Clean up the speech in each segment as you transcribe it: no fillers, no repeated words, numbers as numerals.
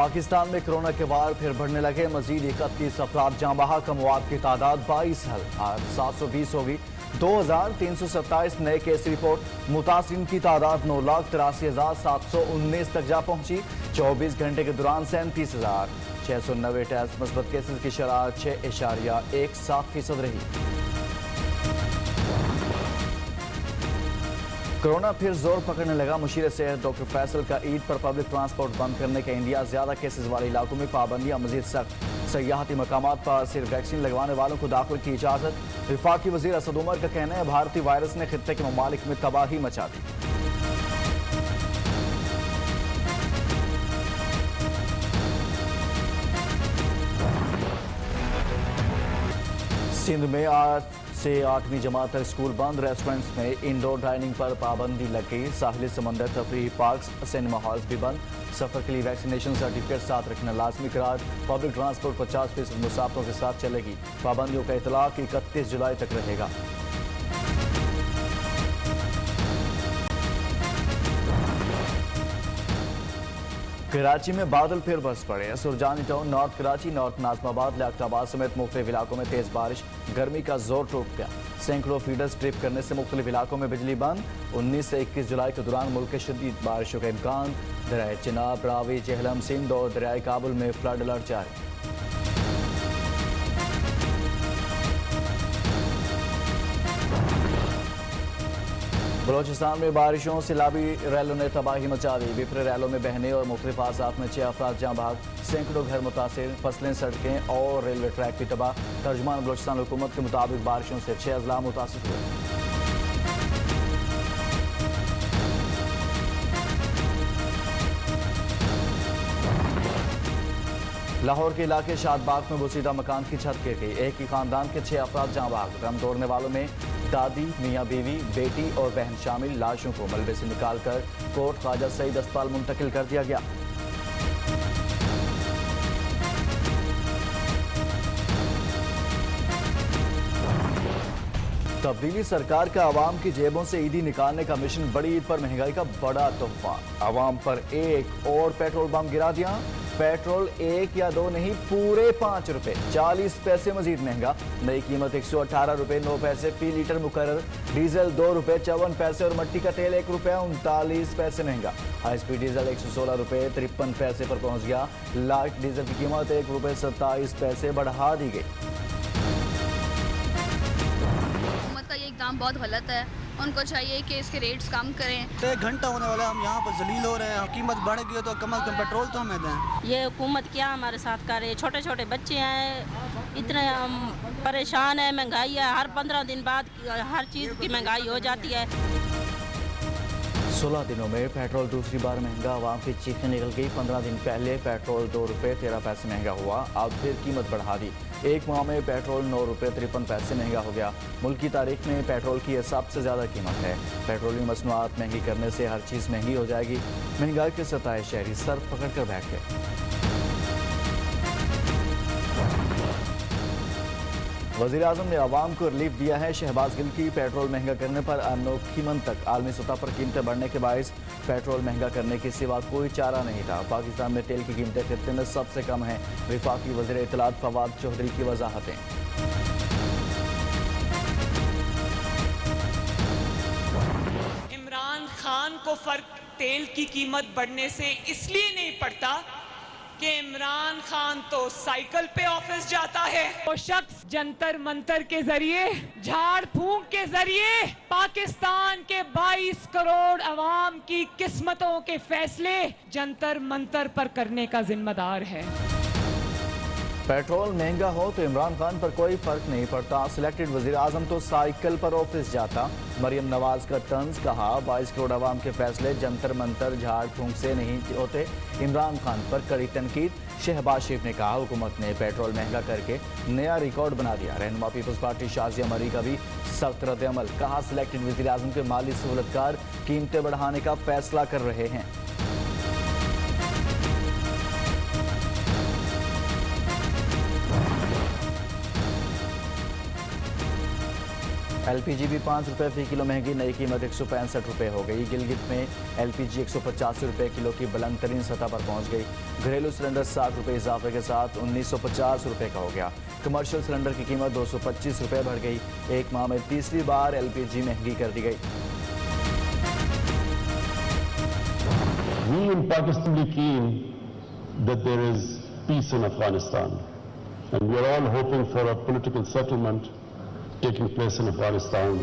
पाकिस्तान में कोरोना के वार फिर बढ़ने लगे। मजीद 31 अफराद जाँ बहक, अमवात की तादाद 22,720 होगी। 2,327 नए केस रिपोर्ट। मुतासिरीन की तादाद 9,83,719 तक जा पहुंची। 24 घंटे के दौरान 37,690 टेस्ट। मस्बत केसेस की शरह 6.17% रही। कोरोना फिर जोर पकड़ने लगा। मुशीर सेहत डॉक्टर फैसल का ईद पर पब्लिक ट्रांसपोर्ट बंद करने का इंडिया। ज्यादा केसेस वाले इलाकों में पाबंदियां मजीद सख्त। सयाहती मकामात पर सिर्फ वैक्सीन लगवाने वालों को दाखिल की इजाजत। विफाकी वजीर असद उमर का कहना है भारतीय वायरस ने खित्ते के ममालिक में तबाही मचा दी। सिंध में आज से 8वीं जमात तक स्कूल बंद। रेस्टोरेंट्स में इंडोर डाइनिंग पर पाबंदी लग गई। साहिल समंदर, तफरीही पार्क्स, सिनेमा हॉल्स भी बंद। सफर के लिए वैक्सीनेशन सर्टिफिकेट साथ रखना लाजमी करार। पब्लिक ट्रांसपोर्ट 50% मुसाफिरों के साथ चलेगी। पाबंदियों का इतलाक 31 जुलाई तक रहेगा। कराची में बादल फिर बरस पड़े। Surjani town, north Karachi, north Najmabad, Liaquatabad समेत मुख्तलिफ इलाकों में तेज बारिश। गर्मी का जोर टूट गया। सैकड़ों फीडर्स ट्रिप करने से मुख्तलिफ इलाकों में बिजली बंद। 19 से 21 जुलाई के दौरान मुल्क के शदीद बारिशों का इम्कान। दरियाए चिनाब, रावी, जेहलम, सिंध और दरियाए काबुल में फ्लड अलर्ट जारी। बलोचिस्तान में बारिशों सैलाबी रैलों ने तबाही मचा दी। विपरीत रैलों में बहने और मुख्तलिफ हादसात में 6 अफराद जाँ बहक। सैकड़ों घर मुतासिर। फसलें, सड़कें और रेलवे ट्रैक भी तबाह। तर्जुमान बलोचिस्तान हुकूमत के मुताबिक बारिशों से 6 अजला मुतासिर हुए। लाहौर के इलाके शादबाग में बोसीदा मकान की छत गिर गई। एक ही खानदान के 6 अफराद जाँ बहक। दम तोड़ने वालों में दादी, मियाँ बीवी, बेटी और बहन शामिल। लाशों को मलबे से निकालकर कोट ख्वाजा सईद अस्पताल मुंतकिल कर दिया गया। तब्दीली सरकार का आवाम की जेबों से ईदी निकालने का मिशन। बड़ी ईद पर महंगाई का बड़ा तोहफा। आवाम पर एक और पेट्रोल बम गिरा दिया। पेट्रोल 1 या 2 नहीं, पूरे 5 रुपए 40 पैसे मजीद महंगा। नई कीमत 118 रुपए 9 पैसे फी लीटर मुकर्रर। डीजल 2 रुपए 54 पैसे और मट्टी का तेल 1 रुपया 39 पैसे महंगा। हाई स्पीड डीजल 116 रुपए 53 पैसे पर पहुंच गया। लाइट डीजल की कीमत 1 रुपए 27 पैसे बढ़ा दी गई। हुकूमत का ये इक़दाम बहुत गलत है। उनको चाहिए कि इसके रेट्स कम करें। 1 घंटा होने वाला है, हम यहाँ पर जलील हो रहे हैं। कीमत बढ़ गई है तो कम अज़ कम पेट्रोल तो हमें दें। ये हुकूमत क्या हमारे साथ कर रही है। छोटे छोटे बच्चे हैं, इतने हम परेशान है। महंगाई है, हर 15 दिन बाद हर चीज़ की महंगाई हो जाती है। 16 दिनों में पेट्रोल दूसरी बार महंगा। आवाम की चीखें निकल गई। 15 दिन पहले पेट्रोल 2 रुपए 13 पैसे महंगा हुआ। अब फिर कीमत बढ़ा दी। एक माह में पेट्रोल 9 रुपए 53 पैसे महंगा हो गया। मुल्क की तारीख में पेट्रोल की यह सबसे ज़्यादा कीमत है। पेट्रोलियम मसनूआत महंगी करने से हर चीज़ महंगी हो जाएगी। महंगाई के सताए शहरी सर पकड़ कर बैठ गए। वज़ीर आज़म ने आवाम को रिलीफ दिया है। शहबाज गिल की पेट्रोल महंगा करने पर अनोखी मंतक। आलमी सतह पर कीमतें बढ़ने के बायस पेट्रोल महंगा करने के सिवा कोई चारा नहीं था। पाकिस्तान में तेल की कीमतें खित्ते में सबसे कम हैं। विफाकी वज़ीर इत्तलात फवाद चौधरी की वजाहतें। इमरान खान को फर्क तेल की कीमत बढ़ने से इसलिए नहीं पड़ता कि इमरान खान तो साइकिल पे ऑफिस जाता है। वो शख्स जंतर मंतर के जरिए, झाड़ फूंक के जरिए पाकिस्तान के 22 करोड़ अवाम की किस्मतों के फैसले जंतर मंतर पर करने का जिम्मेदार है। पेट्रोल महंगा हो तो इमरान खान पर कोई फर्क नहीं पड़ता। सिलेक्टेड वज़ीर आज़म तो साइकिल पर ऑफिस जाता। मरियम नवाज का तंज। कहा 22 करोड़ अवाम के फैसले जंतर मंतर झाड़ फूंक से नहीं होते। इमरान खान पर कड़ी तनकीद। शहबाज शरीफ ने कहा हुकूमत ने पेट्रोल महंगा करके नया रिकॉर्ड बना दिया। रहनुमा पीपल्स पार्टी शाजिया मरी का भी सख्त रद्द-ए-अमल। कहा सिलेक्टेड वज़ीर आज़म के माली सहूलतकार कीमतें बढ़ाने का फैसला कर रहे हैं। LPG भी 5 रुपये फी किलो महंगी, नई कीमत 165 रुपये हो गई। गिलगित में LPG 185 रुपये किलो की बुलंद तरीन सतह पर पहुंच गई। घरेलू सिलेंडर 60 रुपये इजाफे के साथ 1950 रुपये का हो गया। कमर्शियल सिलेंडर की कीमत 225 रुपये बढ़ गई। एक माह में तीसरी बार LPG महंगी कर दी गई। We in Pakistan are keen that there is peace in Afghanistan, and we are all hoping for a political settlement taking place in Afghanistan.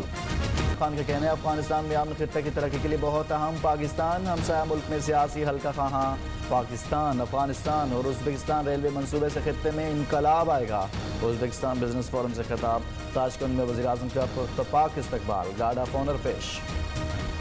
Khan का कहना है अफगानिस्तान में अमन खित्ते की तरक्की के लिए बहुत अहम। पाकिस्तान हमसाया मुल्क में सियासी हल्का खां पाकिस्तान, अफगानिस्तान और उज़्बेकिस्तान रेलवे मंसूबे से खित्ते में इनकलाब आएगा। उज़्बेकिस्तान बिजनेस फोरम से खिताब। ताशकंद में वज़ीर-ए-आज़म का पुरतपाक इस्तकबाल, गार्ड ऑफ ऑनर पेश।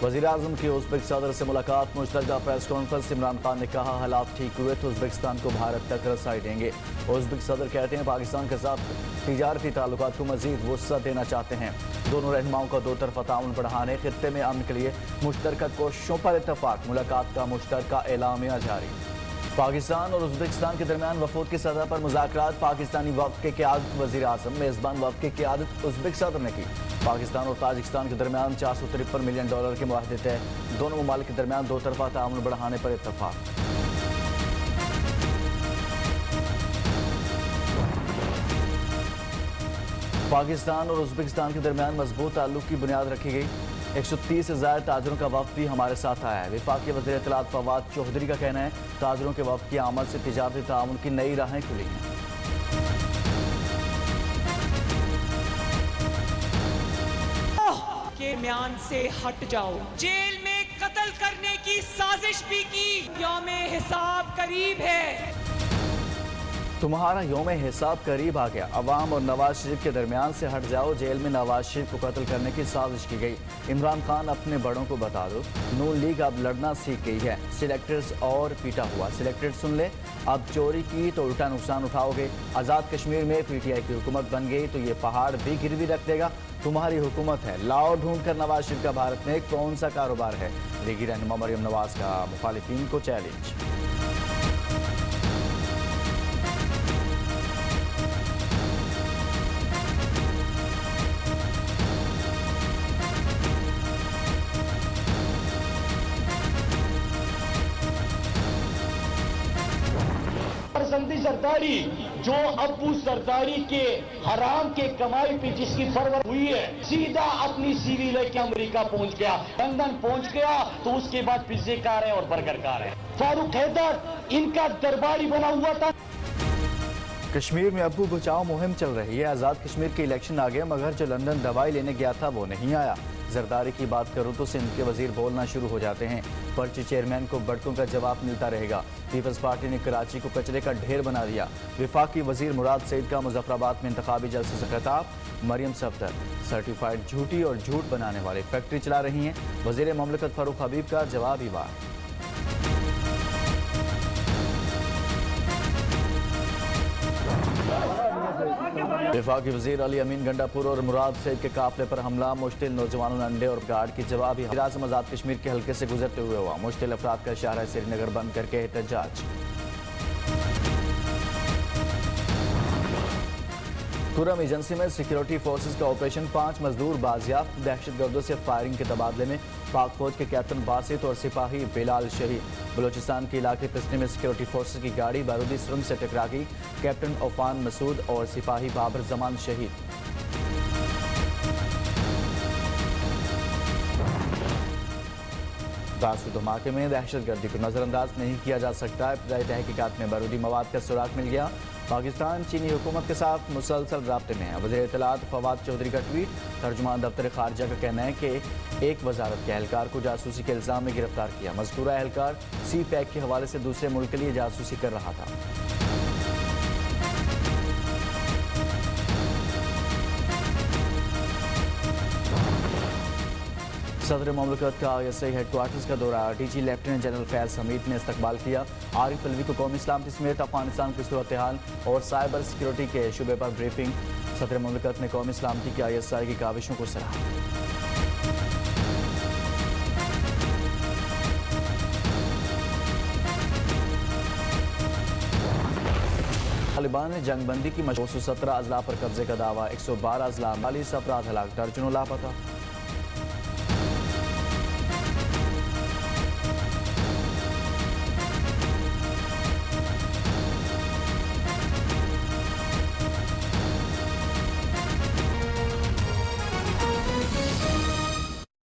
वज़ीर-ए-आज़म की उज़्बेक सदर से मुलाकात, मुश्तरका प्रेस कॉन्फ्रेंस। इमरान खान ने कहा हालात ठीक हुए तो उज़्बेकिस्तान को भारत तक रसाई देंगे। उज़्बेक सदर कहते हैं पाकिस्तान के साथ तिजारती ताल्लुकात को मज़ीद वुसअत देना चाहते हैं। दोनों रहनुमाओं का दो तरफ़ा ताउन बढ़ाने, खित्ते में अमन के लिए मुश्तरका कोशिशों पर इत्तफाक। मुलाकात का मुश्तरका एलामिया जारी। पाकिस्तान और उज़्बेकिस्तान के दरमियान वफूद की सतह पर मुज़ाकरात। पाकिस्तानी वफ़द की क़यादत वज़ीर-ए-आज़म, मेज़बान वफ़द की क़यादत उज़्बेक सदर ने की। पाकिस्तान और ताजिकिस्तान के दरमियान $453 मिलियन के मुआहदे तय। दोनों ममालिक के दरमियान दो तरफ़ा ताउन बढ़ाने पर इत्तफाक। पाकिस्तान और उज़्बेकिस्तान के दरमियान मजबूत ताल्लुक की बुनियाद रखी गई। 130 से ज़ायद ताजरों का वफ़द भी हमारे साथ आया है। वफाकी वज़ीर इत्तलात फवाद चौधरी का कहना है ताजरों के वफ़द की आमद से तिजारती ताउन की नई राहें खुली हैं। के म्यान से हट जाओ। जेल में कत्ल करने की साजिश भी की। यौम हिसाब करीब है। तुम्हारा यौम हिसाब करीब आ गया। अवाम और नवाज शरीफ के दरमियान से हट जाओ। जेल में नवाज शरीफ को कत्ल करने की साजिश की गई। इमरान खान अपने बड़ों को बता दो, नून लीग अब लड़ना सीख गई है। सिलेक्टर्स और पीटा हुआ। सिलेक्टेड सुन ले, अब चोरी की तो उल्टा नुकसान उठाओगे। आज़ाद कश्मीर में PTI की हुकूमत बन गई तो ये पहाड़ भी गिरवी रख देगा। तुम्हारी हुकूमत है, लाओ ढूंढ कर नवाज शरीफ का भारत में कौन सा कारोबार है। लीगी रहनुमा मरियम नवाज का मुखालिफिन को चैलेंज। संदी सरदारी जो अब्बू सरदारी के हराम के कमाई पे जिसकी परवर हुई है, सीधा अपनी CV लेके अमेरिका पहुंच गया, लंदन पहुंच गया तो उसके बाद पिज्जे खा रहे हैं और बर्गर खा रहे हैं। फारूक हैदर इनका दरबारी बना हुआ था। कश्मीर में अब्बू बचाओ मुहिम चल रही है। आज़ाद कश्मीर के इलेक्शन आ गए मगर जो लंदन दवाई लेने गया था वो नहीं आया। जरदारी की बात करूं तो सिंध के वजीर बोलना शुरू हो जाते हैं। पर्ची चेयरमैन को बड़कों का जवाब मिलता रहेगा। पीपल्स पार्टी ने कराची को कचरे का ढेर बना दिया। वफाकी वजीर मुराद सईद का मुजफ्फराबाद में इंतखाबी जलसे से खिताब। मरियम सफदर सर्टिफाइड झूठी और झूठ बनाने वाले फैक्ट्री चला रही हैं। वजीर ममलकत फारूक हबीब का जवाबी वार। वफाकी वजीर अली अमीन गंडापुर और मुराद सईद के काफिले पर हमला। मुश्तिल नौजवानों ने अंडे और गार्ड की जवाबी। वज़ीर-ए-आज़म आज़ाद कश्मीर के हल्के से गुजरते हुए हुआ। मुश्तिल अफराद का शाहरा श्रीनगर बंद करके एहतजाज। खुर्रम एजेंसी में सिक्योरिटी फोर्सेज का ऑपरेशन, 5 मजदूर बाजियाब। दहशतगर्दों से फायरिंग के तबादले में पाक फौज के कैप्टन बासित और सिपाही बिलाल शहीद। बलोचिस्तान के इलाके पिस्ने में सिक्योरिटी फोर्सेज की गाड़ी बारूदी सुरंग से टकरा गई। कैप्टन ओफान मसूद और सिपाही बाबर जमान शहीद। दासू धमाके में दहशतगर्दी को नजरअंदाज नहीं किया जा सकता। इब्तदाई तहकीकात में बारूदी मवाद का सुराग मिल गया। पाकिस्तान चीनी हुकूमत के साथ मुसलसल राब्ते में है। वज़ीर इत्तलात फवाद चौधरी का ट्वीट। तर्जुमान दफ्तर खारजा का कहना है कि एक वजारत के एहलकार को जासूसी के इल्ज़ाम में गिरफ्तार किया। मज़कूरा एहलकार CPAC के हवाले से दूसरे मुल्क के लिए जासूसी कर रहा था। सदर ममलकत का ISI हेडक्वार्टर्स का दौरा। DG लेफ्टिनेंट जनरल फैज़ हमीद ने इस्तकबाल किया। आरिफ अलवी को कौमी सलामती समेत अफगानिस्तान की सूरत हाल और साइबर सिक्योरिटी के शुबे पर ब्रीफिंग। सदर ममलकत ने कौमी सलामती की ISI की काविशों को सराहा। तालिबान ने जंगबंदी की 217 अजला पर कब्जे का दावा, 112 अजला, 40 अफराद हलाक, दर्जनों लापता।